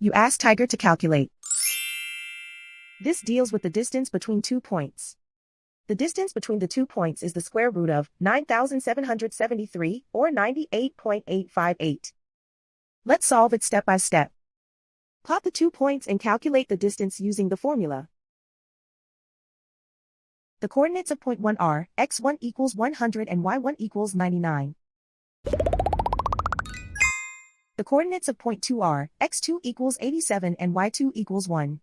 You ask Tiger to calculate. This deals with the distance between 2 points. The distance between the 2 points is the square root of 9,773, or 98.858. Let's solve it step by step. Plot the 2 points and calculate the distance using the formula. The coordinates of point 1 are x1 equals 100 and y1 equals 99. The coordinates of point 2 are x2 equals 87 and y2 equals 1.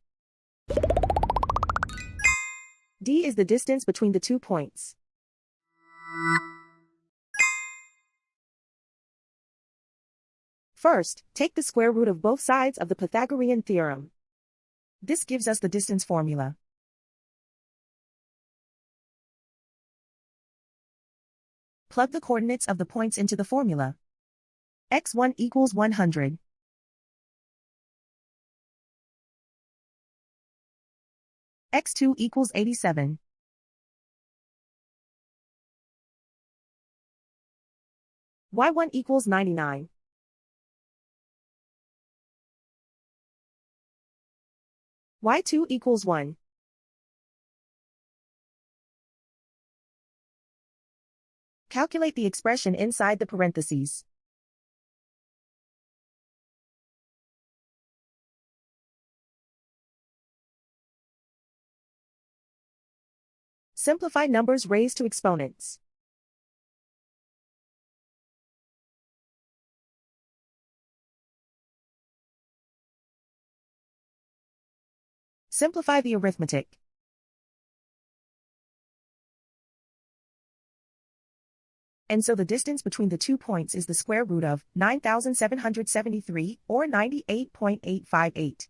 D is the distance between the 2 points. First, take the square root of both sides of the Pythagorean theorem. This gives us the distance formula. Plug the coordinates of the points into the formula. x1 equals 100. x2 equals 87. y1 equals 99. y2 equals 1. Calculate the expression inside the parentheses. Simplify numbers raised to exponents. Simplify the arithmetic. And so the distance between the 2 points is the square root of 9,773, or 98.858.